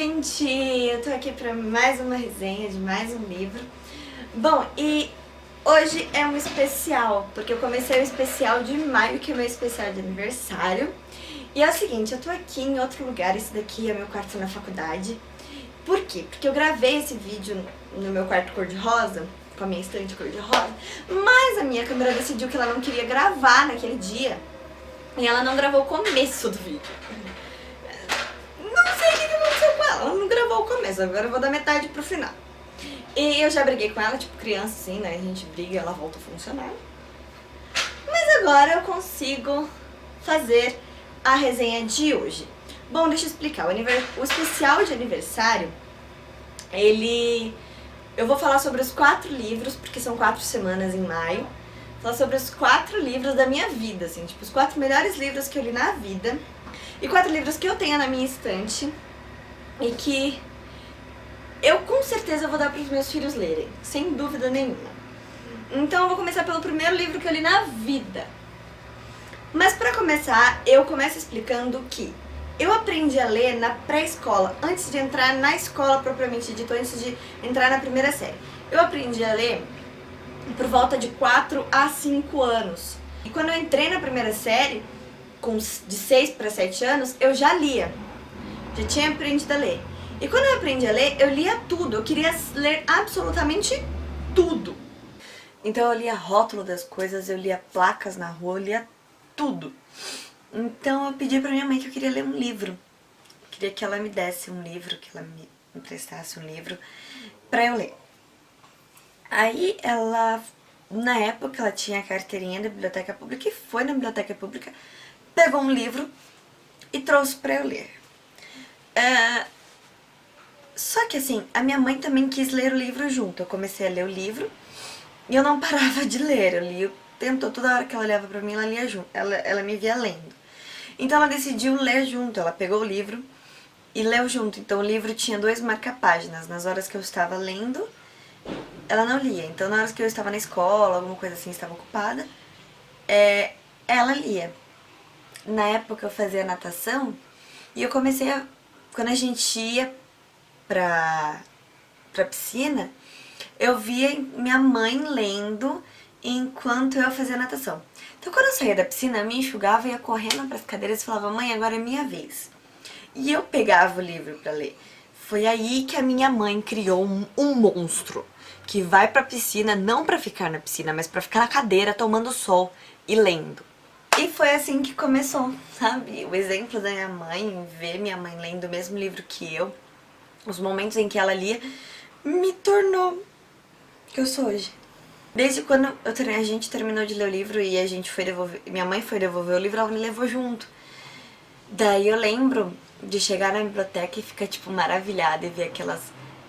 gente! Eu tô aqui pra mais uma resenha de mais um livro. Bom, e hoje é um especial, porque eu comecei o especial de maio, que é o meu especial de aniversário. E é o seguinte, eu tô aqui em outro lugar, esse daqui é meu quarto na faculdade. Por quê? Porque eu gravei esse vídeo no meu quarto cor-de-rosa, com a minha estante cor-de-rosa, mas a minha câmera decidiu que ela não queria gravar naquele dia, e ela não gravou o começo do vídeo. Não sei o que aconteceu com ela não gravou o começo, agora eu vou dar metade pro final. E eu já briguei com ela, tipo criança assim, né, a gente briga e ela volta a funcionar. Mas agora eu consigo fazer a resenha de hoje. Bom, deixa eu explicar, o especial de aniversário, eu vou falar sobre os 4 livros, porque são 4 semanas em maio. Falar sobre os 4 livros da minha vida, assim, tipo, os 4 melhores livros que eu li na vida. E 4 livros que eu tenho na minha estante e que eu com certeza vou dar para os meus filhos lerem, sem dúvida nenhuma. Então eu vou começar pelo primeiro livro que eu li na vida. Mas para começar, eu começo explicando que eu aprendi a ler na pré-escola, antes de entrar na escola propriamente dito, antes de entrar na primeira série. Eu aprendi a ler por volta de 4 a 5 anos. E quando eu entrei na primeira série, de 6 para 7 anos, eu já lia. Já tinha aprendido a ler. E quando eu aprendi a ler, eu lia tudo. Eu queria ler absolutamente tudo. Então eu lia rótulo das coisas, eu lia placas na rua, eu lia tudo. Então eu pedi pra minha mãe que eu queria ler um livro. Eu queria que ela me desse um livro, que ela me emprestasse um livro pra eu ler. Aí ela, na época, ela tinha a carteirinha da biblioteca pública e foi na biblioteca pública, pegou um livro e trouxe pra eu ler. Só que assim, a minha mãe também quis ler o livro junto. Eu comecei a ler o livro e eu não parava de ler. Eu li o tempo todo, toda hora que ela olhava pra mim, ela lia junto. Ela me via lendo. Então ela decidiu ler junto. Ela pegou o livro e leu junto. Então o livro tinha 2 marca-páginas. Nas horas que eu estava lendo, ela não lia. Então nas horas que eu estava na escola, alguma coisa assim, estava ocupada, ela lia. Na época eu fazia natação e eu comecei a... Quando a gente ia pra piscina, eu via minha mãe lendo enquanto eu fazia natação. Então quando eu saía da piscina, eu me enxugava, ia correndo pras cadeiras e falava, mãe, agora é minha vez. E eu pegava o livro pra ler. Foi aí que a minha mãe criou um monstro que vai pra piscina, não pra ficar na piscina, mas pra ficar na cadeira tomando sol e lendo. E foi assim que começou, sabe? O exemplo da minha mãe, ver minha mãe lendo o mesmo livro que eu, os momentos em que ela lia, me tornou o que eu sou hoje. Desde quando a gente terminou de ler o livro e a gente foi devolver, minha mãe foi devolver o livro, ela me levou junto. Daí eu lembro de chegar na biblioteca e ficar tipo maravilhada e ver aquelas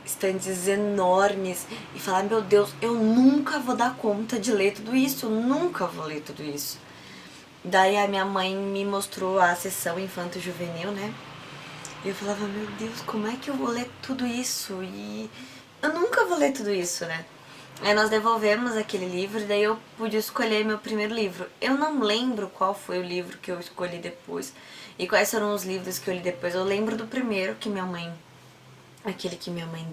estantes enormes e falar, meu Deus, eu nunca vou dar conta de ler tudo isso, eu nunca vou ler tudo isso. Daí a minha mãe me mostrou a seção infanto-juvenil, né? E eu falava, meu Deus, como é que eu vou ler tudo isso? E eu nunca vou ler tudo isso, né? Aí nós devolvemos aquele livro e daí eu pude escolher meu primeiro livro. Eu não lembro qual foi o livro que eu escolhi depois e quais foram os livros que eu li depois. Eu lembro do primeiro que minha mãe, aquele que minha mãe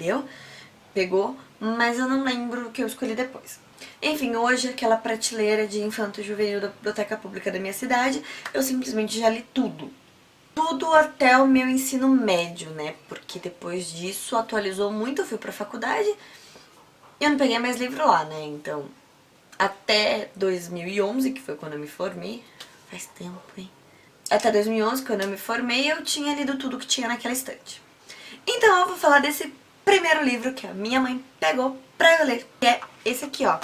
pegou, mas eu não lembro o que eu escolhi depois. Enfim, hoje aquela prateleira de infanto-juvenil da biblioteca pública da minha cidade, eu simplesmente já li tudo. Tudo até o meu ensino médio, né? Porque depois disso atualizou muito, eu fui pra faculdade e eu não peguei mais livro lá, né? Então, até 2011, que foi quando eu me formei, faz tempo, hein? Até 2011, quando eu me formei, eu tinha lido tudo que tinha naquela estante. Então eu vou falar desse primeiro livro que a minha mãe pegou pra eu ler, que é esse aqui, ó.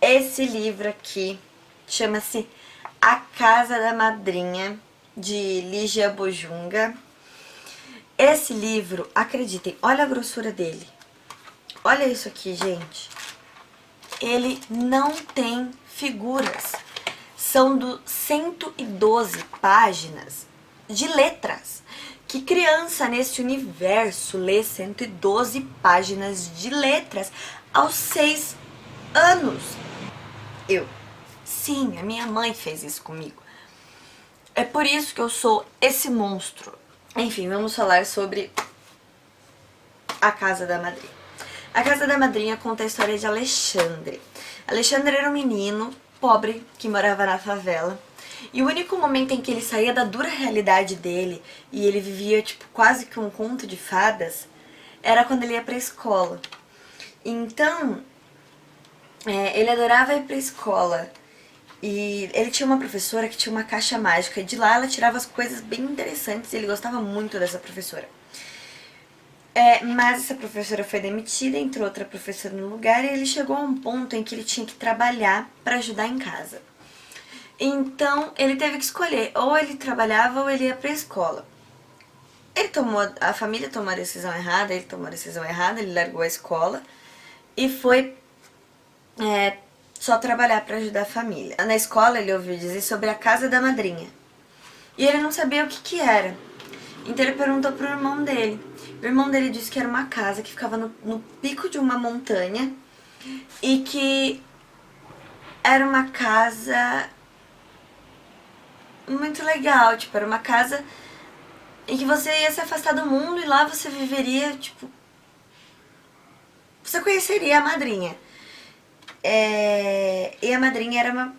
Esse livro aqui chama-se A Casa da Madrinha, de Lígia Bojunga. Esse livro, acreditem, olha a grossura dele. Olha isso aqui, gente. Ele não tem figuras. São 112 páginas de letras. Que criança nesse universo lê 112 páginas de letras aos 6 anos? Eu. Sim, a minha mãe fez isso comigo. É por isso que eu sou esse monstro. Enfim, vamos falar sobre A Casa da Madrinha. A Casa da Madrinha conta a história de Alexandre. Alexandre era um menino pobre que morava na favela. E o único momento em que ele saía da dura realidade dele e ele vivia tipo quase que um conto de fadas era quando ele ia pra escola. Então, ele adorava ir pra escola. E ele tinha uma professora que tinha uma caixa mágica e de lá ela tirava as coisas bem interessantes e ele gostava muito dessa professora. Mas essa professora foi demitida, entrou outra professora no lugar e ele chegou a um ponto em que ele tinha que trabalhar para ajudar em casa. Então ele teve que escolher, ou ele trabalhava ou ele ia pra escola. A família tomou a decisão errada, ele tomou a decisão errada, ele largou a escola e foi só trabalhar para ajudar a família. Na escola ele ouviu dizer sobre a Casa da Madrinha e ele não sabia o que era. Então ele perguntou pro irmão dele. O irmão dele disse que era uma casa que ficava no pico de uma montanha e que era uma casa muito legal, tipo, era uma casa em que você ia se afastar do mundo e lá você viveria, tipo, você conheceria a madrinha. E a madrinha era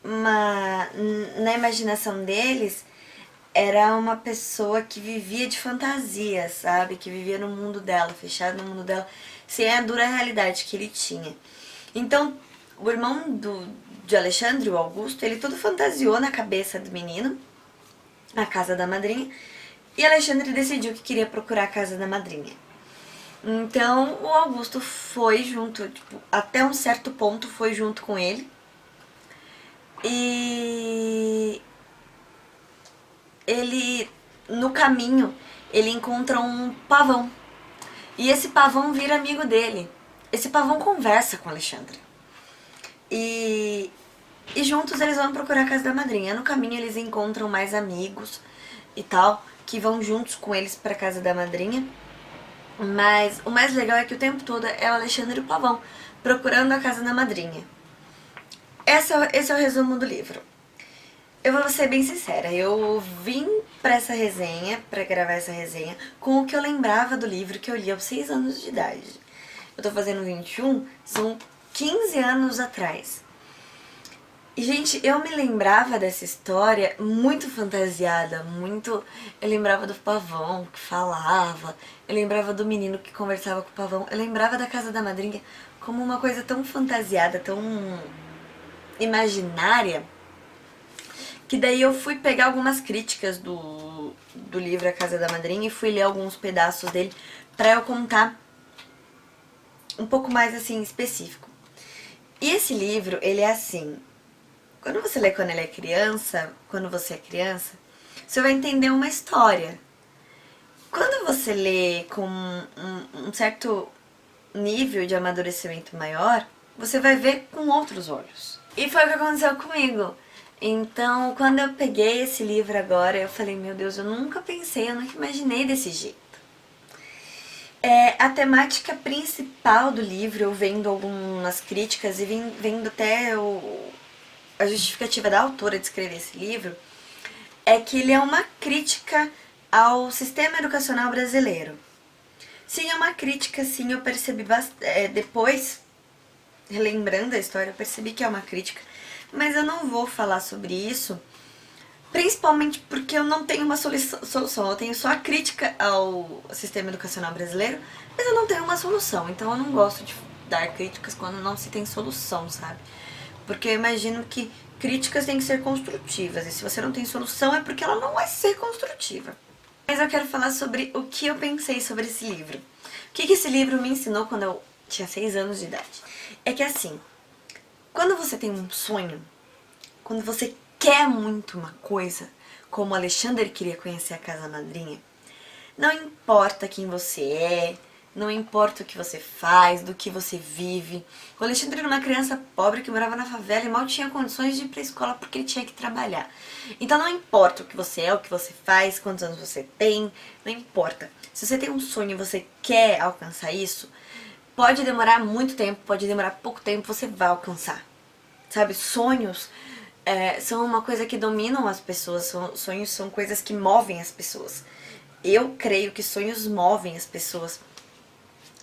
na imaginação deles, era uma pessoa que vivia de fantasia, sabe? Que vivia no mundo dela, fechada no mundo dela, sem a dura realidade que ele tinha. Então, o irmão de Alexandre, o Augusto, ele todo fantasiou na cabeça do menino a casa da madrinha, e Alexandre decidiu que queria procurar a casa da madrinha. Então, o Augusto foi junto, tipo, até um certo ponto foi junto com ele. E ele, no caminho, ele encontra um pavão. E esse pavão vira amigo dele. Esse pavão conversa com Alexandre. E juntos eles vão procurar a casa da madrinha. No caminho eles encontram mais amigos e tal, que vão juntos com eles pra casa da madrinha. Mas o mais legal é que o tempo todo é o Alexandre e o pavão procurando a casa da madrinha. Esse é o resumo do livro. Eu vou ser bem sincera, eu vim pra essa resenha, pra gravar essa resenha, com o que eu lembrava do livro que eu li aos 6 anos de idade. Eu tô fazendo 21, são 15 anos atrás. E, gente, eu me lembrava dessa história muito fantasiada, muito... Eu lembrava do pavão que falava, eu lembrava do menino que conversava com o pavão, eu lembrava da casa da madrinha como uma coisa tão fantasiada, tão imaginária, que daí eu fui pegar algumas críticas do livro A Casa da Madrinha e fui ler alguns pedaços dele pra eu contar um pouco mais, assim, específico. E esse livro, ele é assim... Quando você lê quando você é criança, você vai entender uma história. Quando você lê com um certo nível de amadurecimento maior, você vai ver com outros olhos. E foi o que aconteceu comigo. Então, quando eu peguei esse livro agora, eu falei, meu Deus, eu nunca pensei, eu nunca imaginei desse jeito. A temática principal do livro, eu vendo algumas críticas e vendo até a justificativa da autora de escrever esse livro, é que ele é uma crítica ao sistema educacional brasileiro. Sim, é uma crítica, sim, eu percebi depois, relembrando a história, eu percebi que é uma crítica, mas eu não vou falar sobre isso, principalmente porque eu não tenho uma solução, eu tenho só a crítica ao sistema educacional brasileiro, mas eu não tenho uma solução, então eu não gosto de dar críticas quando não se tem solução, sabe? Porque eu imagino que críticas têm que ser construtivas, e se você não tem solução é porque ela não vai ser construtiva. Mas eu quero falar sobre o que eu pensei sobre esse livro. O que esse livro me ensinou quando eu tinha 6 anos de idade? É que assim, quando você tem um sonho, quando você quer muito uma coisa, como Alexandre queria conhecer a casa madrinha, não importa quem você é, não importa o que você faz, do que você vive. O Alexandre era uma criança pobre que morava na favela e mal tinha condições de ir pra escola porque ele tinha que trabalhar. Então não importa o que você é, o que você faz, quantos anos você tem, não importa. Se você tem um sonho e você quer alcançar isso, pode demorar muito tempo, pode demorar pouco tempo, você vai alcançar. Sabe, sonhos são uma coisa que dominam as pessoas, sonhos são coisas que movem as pessoas. eu creio que sonhos movem as pessoas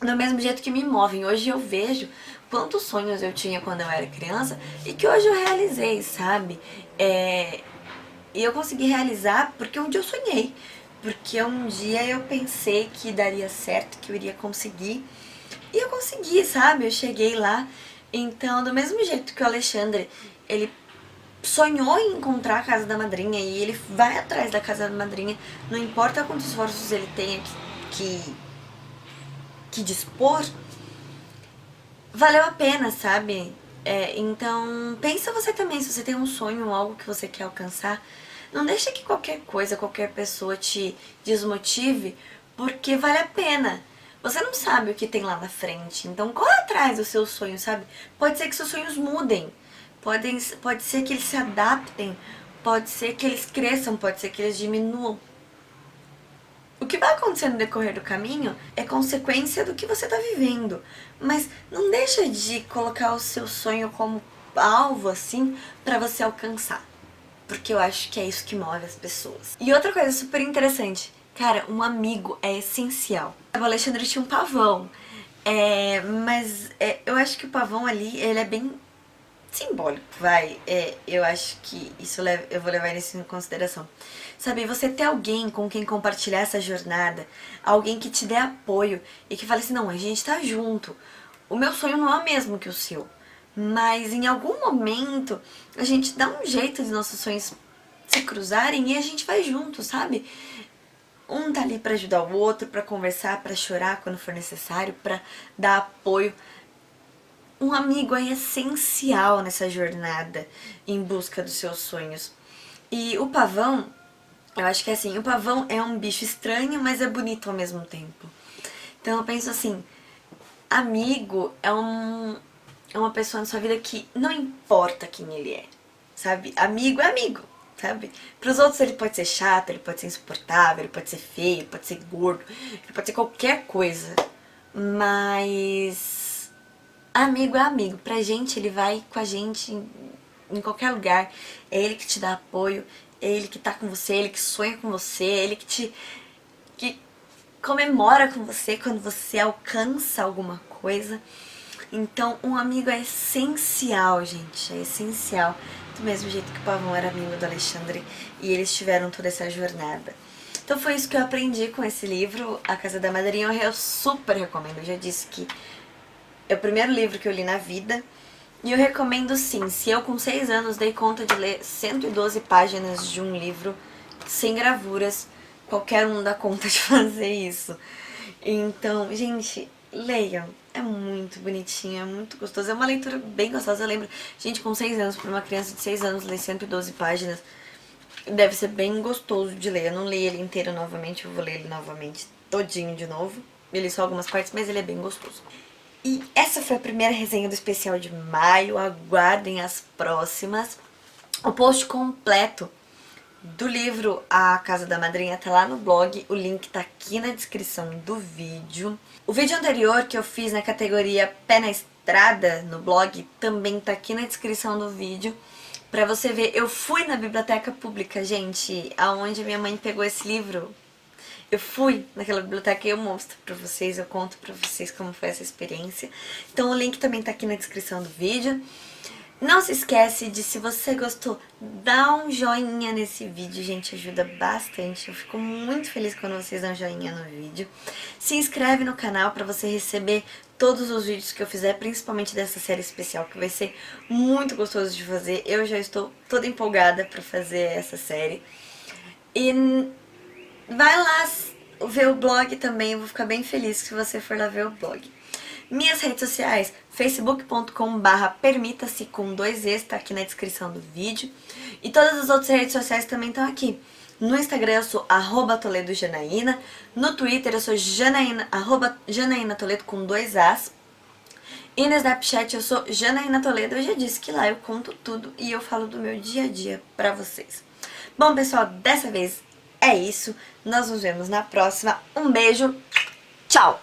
do mesmo jeito que me movem. Hoje eu vejo quantos sonhos eu tinha quando eu era criança e que hoje eu realizei, sabe? E eu consegui realizar porque um dia eu sonhei. Porque um dia eu pensei que daria certo, que eu iria conseguir. E eu consegui, sabe? Eu cheguei lá. Então, do mesmo jeito que o Alexandre, ele sonhou em encontrar a casa da madrinha e ele vai atrás da casa da madrinha, não importa quantos esforços ele tenha que dispor, valeu a pena, sabe? Então, pensa você também, se você tem um sonho, algo que você quer alcançar, não deixa que qualquer coisa, qualquer pessoa te desmotive, porque vale a pena. Você não sabe o que tem lá na frente, então corre atrás do seu sonho, sabe? Pode ser que seus sonhos mudem, pode ser que eles se adaptem, pode ser que eles cresçam, pode ser que eles diminuam. O que vai acontecer no decorrer do caminho é consequência do que você está vivendo. Mas não deixa de colocar o seu sonho como alvo, assim, para você alcançar. Porque eu acho que é isso que move as pessoas. E outra coisa super interessante. Cara, um amigo é essencial. O Alexandre tinha um pavão. Mas eu acho que o pavão ali, ele é bem simbólico, vai. Eu acho que isso eu vou levar isso em consideração. Sabe, você ter alguém com quem compartilhar essa jornada, alguém que te dê apoio e que fale assim, não, a gente tá junto. O meu sonho não é o mesmo que o seu, mas em algum momento a gente dá um jeito de nossos sonhos se cruzarem e a gente vai junto, sabe? Um tá ali pra ajudar o outro, pra conversar, pra chorar quando for necessário, pra dar apoio. Um amigo é essencial nessa jornada em busca dos seus sonhos. E o pavão, eu acho que é assim, o pavão é um bicho estranho, mas é bonito ao mesmo tempo. Então eu penso assim, amigo é uma pessoa na sua vida que não importa quem ele é, sabe? Amigo é amigo, sabe? Para os outros ele pode ser chato, ele pode ser insuportável, ele pode ser feio, ele pode ser gordo, ele pode ser qualquer coisa, mas amigo é amigo. Pra gente, ele vai com a gente em qualquer lugar. É ele que te dá apoio, é ele que tá com você, é ele que sonha com você, é ele que comemora com você quando você alcança alguma coisa. Então, um amigo é essencial, gente, é essencial. Do mesmo jeito que o Pavão era amigo do Alexandre e eles tiveram toda essa jornada. Então foi isso que eu aprendi com esse livro, A Casa da Madrinha. Eu super recomendo, eu já disse que é o primeiro livro que eu li na vida. E eu recomendo sim, se eu com 6 anos dei conta de ler 112 páginas de um livro sem gravuras, qualquer um dá conta de fazer isso. Então, gente, leiam. É muito bonitinho, é muito gostoso. É uma leitura bem gostosa, eu lembro. Gente, com 6 anos, para uma criança de 6 anos ler 112 páginas, deve ser bem gostoso de ler. Eu não li ele inteiro novamente, eu vou ler ele novamente, todinho de novo. Eu li só algumas partes, mas ele é bem gostoso. E essa foi a primeira resenha do especial de maio, aguardem as próximas. O post completo do livro A Casa da Madrinha tá lá no blog, o link tá aqui na descrição do vídeo. O vídeo anterior que eu fiz na categoria Pé na Estrada no blog também tá aqui na descrição do vídeo. Pra você ver, eu fui na biblioteca pública, gente, aonde minha mãe pegou esse livro. Eu fui naquela biblioteca e eu mostro pra vocês, eu conto pra vocês como foi essa experiência. Então o link também tá aqui na descrição do vídeo. Não se esquece de, se você gostou, dá um joinha nesse vídeo, gente, ajuda bastante. Eu fico muito feliz quando vocês dão joinha no vídeo. Se inscreve no canal pra você receber todos os vídeos que eu fizer, principalmente dessa série especial, que vai ser muito gostoso de fazer. Eu já estou toda empolgada pra fazer essa série. E vai lá ver o blog também, eu vou ficar bem feliz se você for lá ver o blog. Minhas redes sociais, facebook.com/permita-se com 2 Es, tá aqui na descrição do vídeo. E todas as outras redes sociais também estão aqui. No Instagram eu sou @ToledoJanaína, no Twitter eu sou Janaína, @JanaínaToledo com 2 As. E no Snapchat eu sou Janaína Toledo, eu já disse que lá eu conto tudo e eu falo do meu dia a dia pra vocês. Bom, pessoal, dessa vez é isso. Nós nos vemos na próxima. Um beijo. Tchau!